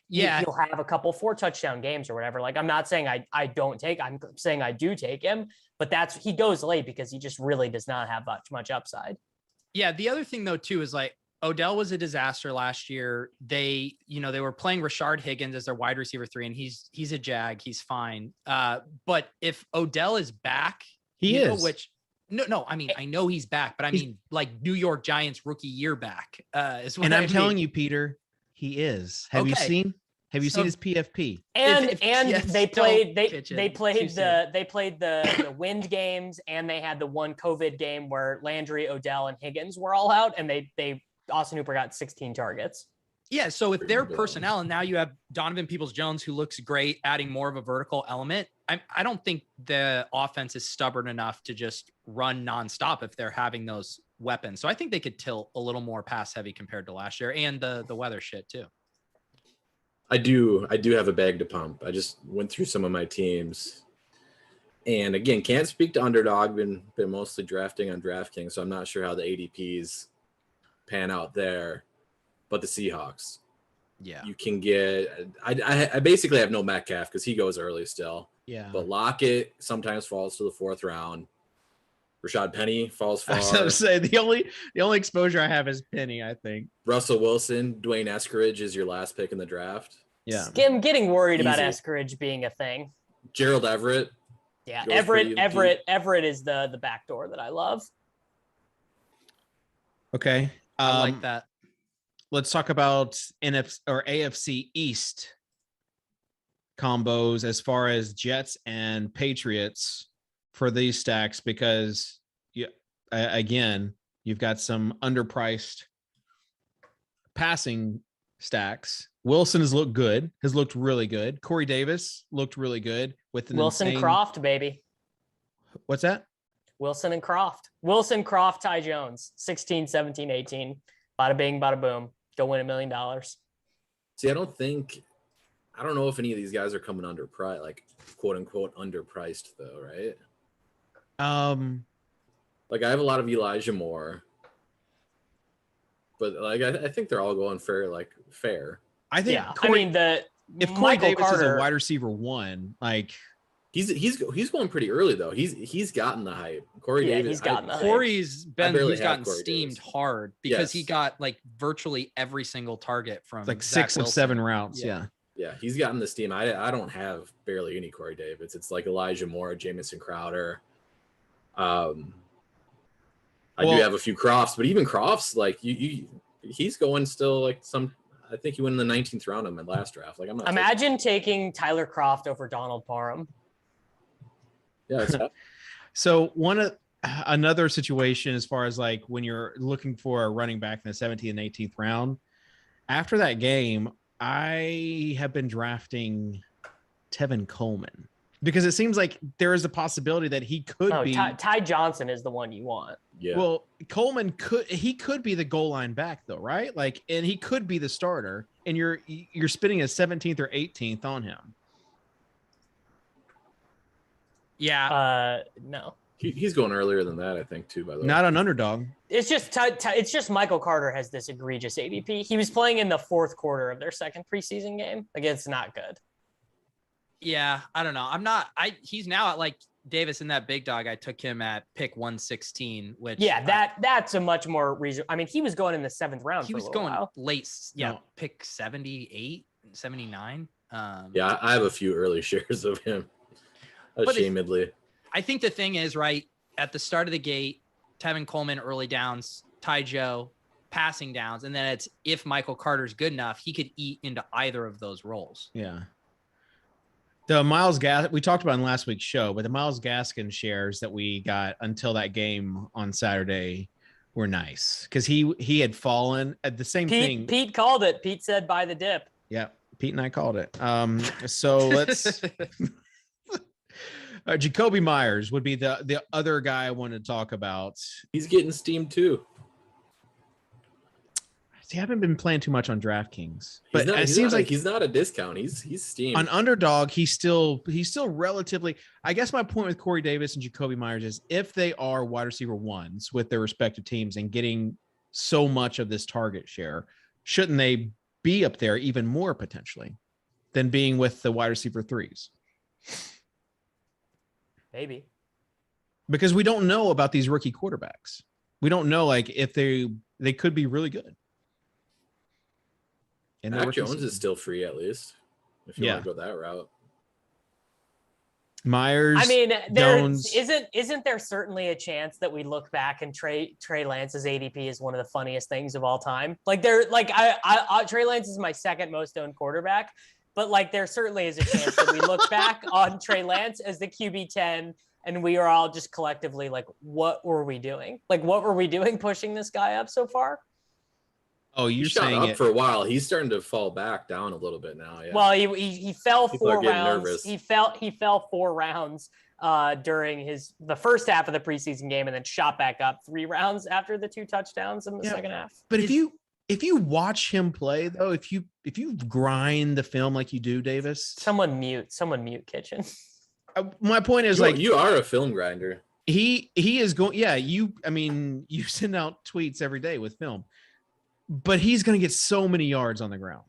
yeah, he'll have a couple 4 touchdown games or whatever. Like I'm not saying I don't take. I'm saying I do take him, but he goes late because he just really does not have much upside. Yeah. The other thing though too is like Odell was a disaster last year. They were playing Rashard Higgins as their wide receiver 3, and he's a Jag. He's fine. But if Odell is back, he is. No. I mean, I know he's back, but I mean, like New York Giants rookie year back. Is what and I'm telling you, Peter, he is. Have you seen his PFP? And they played the wind games, and they had the one COVID game where Landry, Odell, and Higgins were all out, and they Austin Hooper got 16 targets. Yeah. So with their personnel, and now you have Donovan Peoples-Jones, who looks great, adding more of a vertical element. I don't think the offense is stubborn enough to just run nonstop if they're having those weapons. So I think they could tilt a little more pass heavy compared to last year, and the weather shit too. I do have a bag to pump. I just went through some of my teams, and again, can't speak to underdog. Been mostly drafting on DraftKings, so I'm not sure how the ADPs pan out there. But the Seahawks, yeah, you can get. I basically have no Metcalf because he goes early still. Yeah, but Lockett sometimes falls to the 4th round. Rashad Penny falls far. I was going to say the only exposure I have is Penny, I think. Russell Wilson, Dwayne Eskridge is your last pick in the draft. Yeah. I'm getting worried about Easy. Eskridge being a thing. Gerald Everett. Yeah, Everett is the backdoor that I love. Okay. I like that. Let's talk about NFC or AFC East combos as far as Jets and Patriots for these stacks, because again, you've got some underpriced passing stacks. Wilson has looked really good. Corey Davis looked really good with Wilson Croft, baby. What's that? Wilson and Croft. Wilson, Croft, Ty Jones. 16, 17, 18. Bada bing, bada boom. Go win $1 million. See, I don't know if any of these guys are coming underpriced, like quote unquote underpriced though, right? Like I have a lot of Elijah Moore, but like I think they're all going fair. I think. Yeah, Corey, if Corey Michael Davis Carter, is a wide receiver 1, like he's going pretty early though. He's gotten the hype. He's gotten the hype. Corey's gotten Corey steamed Davis. hard because he got like virtually every single target from like Zach 6 of 7 rounds. Yeah. Yeah, he's gotten the steam. I don't have barely any Corey Davis. It's like Elijah Moore, Jamison Crowder. I do have a few Crofts, but even Crofts, like he's going still like some. I think he went in the 19th round in my last draft. Like I'm not. Imagine taking Tyler Croft over Donald Parham. Yeah. So another situation as far as like when you're looking for a running back in the 17th and 18th round, after that game, I have been drafting Tevin Coleman because it seems like there is a possibility that he could be. Ty Johnson is the one you want. Yeah. Well, Coleman could be the goal line back though, right? Like, and he could be the starter, and you're spending a 17th or 18th on him. Yeah. No. He's going earlier than that, I think, too. By the way, Not an underdog. It's just Michael Carter has this egregious ADP. He was playing in the fourth quarter of their second preseason game. Like, it's not good. Yeah, I don't know. He's now at like Davis in that big dog. I took him at pick 116, which that's a much more reason. I mean, he was going in the 7th round. He was going late. Yeah, no. Pick 78, 79. Yeah, I have a few early shares of him. Ashamedly. I think the thing is, right, at the start of the gate, Tevin Coleman early downs, Ty Joe passing downs, and then it's if Michael Carter's good enough, he could eat into either of those roles. Yeah. The Myles Gaskin, we talked about in last week's show, but the Myles Gaskin shares that we got until that game on Saturday were nice because he had fallen at the same thing. Pete called it. Pete said buy the dip. Yeah, Pete and I called it. So let's. Jacoby Myers would be the other guy I wanted to talk about. He's getting steamed too. See, I haven't been playing too much on DraftKings, but it seems like he's not a discount. He's steamed. On underdog. He's still relatively. I guess my point with Corey Davis and Jacoby Myers is if they are wide receiver 1s with their respective teams and getting so much of this target share, shouldn't they be up there even more potentially than being with the wide receiver 3s? Maybe. Because we don't know about these rookie quarterbacks. We don't know like if they could be really good. And Mac Jones is still free at least if you want to go that route. Myers. I mean, isn't there certainly a chance that we look back and Trey Lance's ADP is one of the funniest things of all time? Like Trey Lance is my second most owned quarterback. But like, there certainly is a chance that we look back on Trey Lance as the QB 10, and we are all just collectively like, "What were we doing? Like, what were we doing pushing this guy up so far?" Oh, you're saying up for a while. He's starting to fall back down a little bit now. Yeah. Well, he fell 4 rounds. Nervous. He fell 4 rounds during the first half of the preseason game, and then shot back up 3 rounds after the 2 touchdowns in the second half. But if you watch him play though, if you grind the film like you do, Davis, someone mute Kitchen. My point is you are a film grinder. He is going. Yeah, you send out tweets every day with film, but he's going to get so many yards on the ground.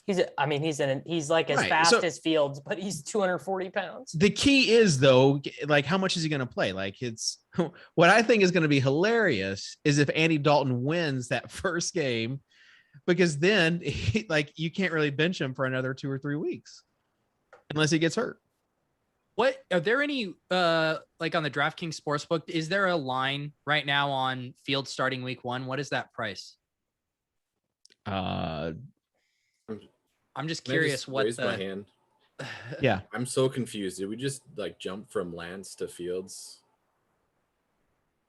He's like as Right. fast So- as Fields, but he's 240 pounds. The key is though, like how much is he going to play? Like it's what I think is going to be hilarious is if Andy Dalton wins that first game, because then you can't really bench him for another 2 or 3 weeks unless he gets hurt. What are there any like on the DraftKings Sportsbook? Is there a line right now on Fields starting week 1? What is that price? I'm just curious what raise my hand. Yeah. I'm so confused. Did we just like jump from Lance to Fields?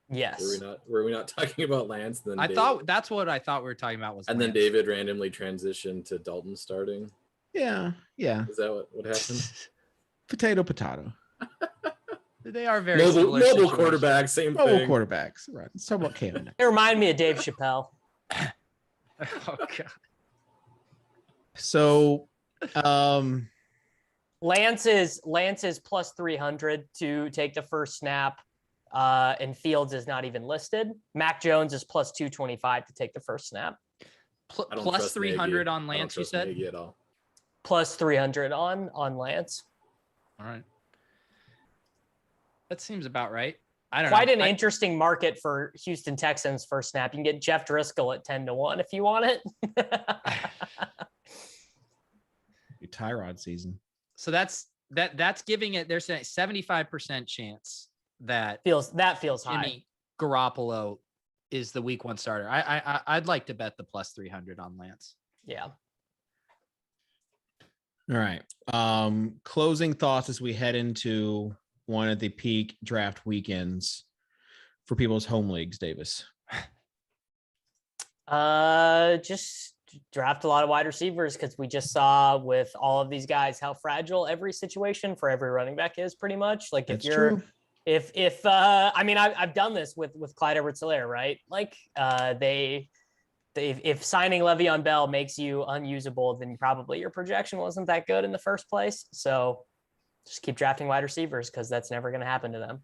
Yes. Were we not talking about Lance? Then thought that's what I thought we were talking about was and Lance. then David randomly transitioned to Dalton starting. Yeah. Is that what happened? Potato. They are very mobile quarterbacks, same mobile thing. quarterbacks. Right. Let's talk about Cam. It reminded me of Dave Chappelle. Oh god. So, Lance is plus 300 to take the first snap, and Fields is not even listed. Mac Jones is plus 225 to take the first snap. Plus 300 on Lance, you said? At all. Plus 300 on Lance. All right. That seems about right. I don't Quite know. an interesting market for Houston Texans first snap. You can get Jeff Driscoll at 10-1 if you want it. Tyrod season. So that's giving it. There's a 75% chance that feels high. Jimmy Garoppolo is the week 1 starter. I'd like to bet the plus 300 on Lance. Yeah. All right. Closing thoughts as we head into one of the peak draft weekends for people's home leagues, Davis. Just draft a lot of wide receivers because we just saw with all of these guys how fragile every situation for every running back is pretty much. Like That's if you're true. if I mean I've done this with Clyde Edwards-Helaire, right? Like if signing Le'Veon Bell makes you unusable, then probably your projection wasn't that good in the first place. So just keep drafting wide receivers because that's never going to happen to them.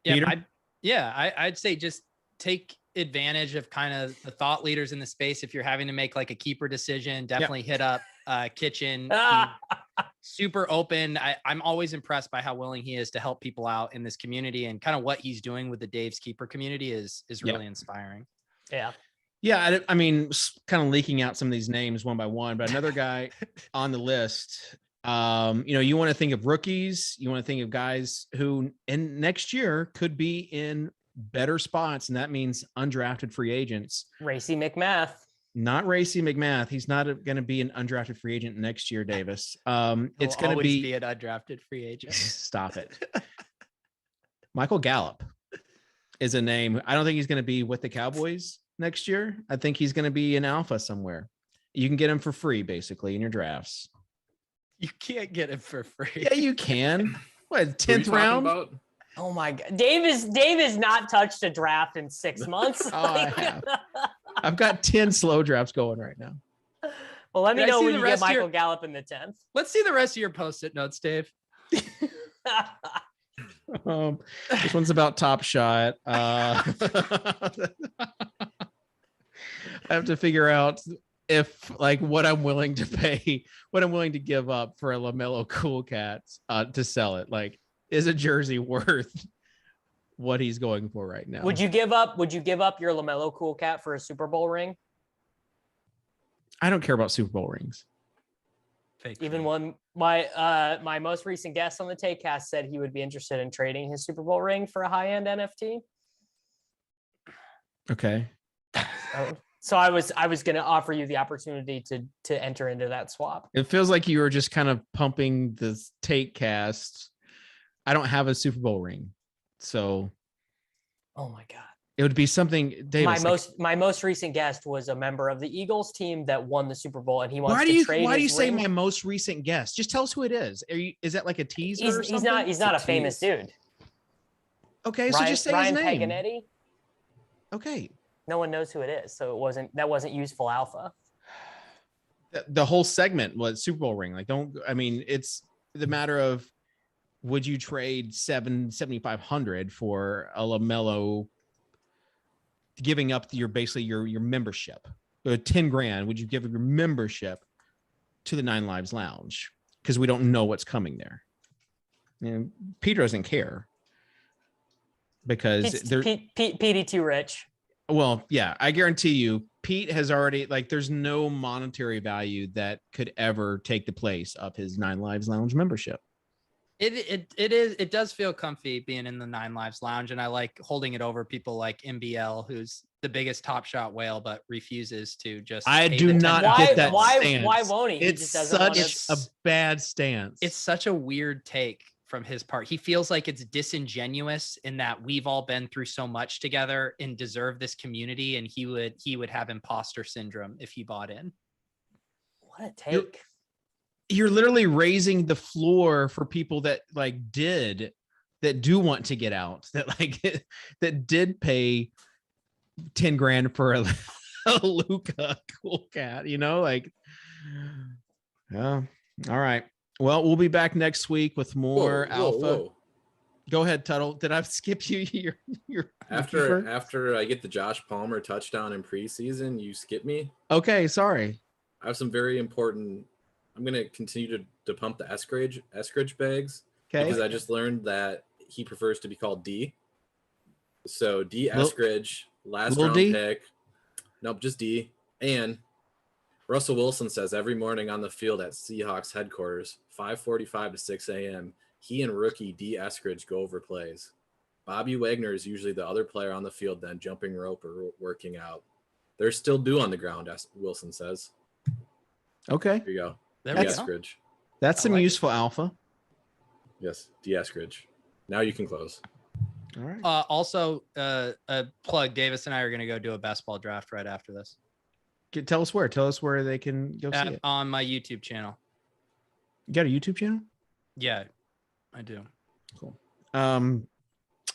I'd say just take advantage of kind of the thought leaders in the space. If you're having to make like a keeper decision, definitely hit up Kitchen. Super open. I'm always impressed by how willing he is to help people out in this community, and kind of what he's doing with the Dave's Keeper community is really inspiring. Yeah. Yeah, I mean, kind of leaking out some of these names one by one, but another guy on the list, you want to think of rookies, you want to think of guys who in next year could be in better spots, and that means undrafted free agents. Racy McMath. Not Racy McMath. He's not going to be an undrafted free agent next year, Davis. It's going to be an undrafted free agent. Stop it. Michael Gallup is a name. I don't think he's going to be with the Cowboys next year. I think he's going to be an alpha somewhere. You can get him for free, basically, in your drafts. You can't get him for free. Yeah, you can. What, 10th round? About? Oh my God. Dave has not touched a draft in 6 months. I have. I've got 10 slow drafts going right now. Well, let me know when you get Michael Gallup in the 10th. Let's see the rest of your post-it notes, Dave. This one's about Top Shot. I have to figure out if what I'm willing to pay, what I'm willing to give up for a LaMelo Cool Cat to sell it. Like, is a jersey worth what he's going for right now? Would you give up your LaMelo Cool Cat for a Super Bowl ring? I don't care about Super Bowl rings. Fake Even when my most recent guest on the Takecast said he would be interested in trading his Super Bowl ring for a high-end NFT. Okay. So I was going to offer you the opportunity to enter into that swap. It feels like you were just kind of pumping the Takecast. I don't have a Super Bowl ring, so. Oh my God. It would be something, Davis. My most recent guest was a member of the Eagles team that won the Super Bowl, and he wants to trade. Why do you say ring. My most recent guest? Just tell us who it is. Is that like a teaser? Or something? He's not a famous dude. Okay, so just say Ryan his name. Paganetti. Okay. No one knows who it is, so that wasn't useful alpha. The whole segment was Super Bowl ring. It's the matter of, would you trade $7,500 for a LaMelo, giving up your membership? $10,000 would you give your membership to the 9 Lives Lounge? Because we don't know what's coming there. And Peter doesn't care because Petey too rich. Well, yeah, I guarantee you, Pete has already there's no monetary value that could ever take the place of his 9 Lives Lounge membership. It does feel comfy being in the 9 Lives Lounge, and I like holding it over people like MBL, who's the biggest Top Shot whale, but refuses to just. I do not get that stance. Why won't he? It's such a bad stance. It's such a weird take from his part. He feels like it's disingenuous in that we've all been through so much together and deserve this community, and he would have imposter syndrome if he bought in. What a take. You're literally raising the floor for people that do want to get out, that did pay $10,000 for a Luca cool cat, yeah. All right. Well, we'll be back next week with more alpha. Whoa. Go ahead, Tuttle. Did I skip you? After I get the Josh Palmer touchdown in preseason, you skip me. Okay, sorry. I have some very important. I'm going to continue to pump the Eskridge bags. Okay. Because I just learned that he prefers to be called D. So D Eskridge, last round pick. Nope, just D. And Russell Wilson says every morning on the field at Seahawks headquarters, 5:45 to 6 a.m., he and rookie D Eskridge go over plays. Bobby Wagner is usually the other player on the field then jumping rope or working out. They're still due on the ground, as Wilson says. Okay. Here you go. Eskridge. That's some useful alpha. Yes, D Eskridge. Now you can close. All right. Also, a plug. Davis and I are going to go do a best ball draft right after this. Tell us where they can go see it. On my YouTube channel. You got a YouTube channel? Yeah, I do. Cool.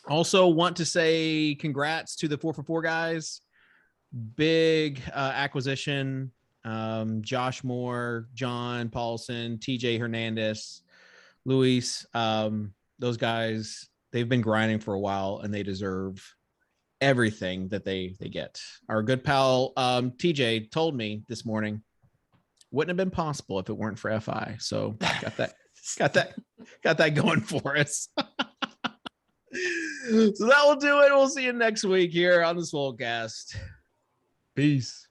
Also want to say congrats to the 4for4 guys. Big acquisition. Josh Moore, John Paulson, TJ Hernandez, Luis. Those guys, they've been grinding for a while and they deserve everything that they get. Our good pal TJ told me this morning wouldn't have been possible if it weren't for FI. So got that going for us. So that will do it. We'll see you next week here on the Swolecast. Peace.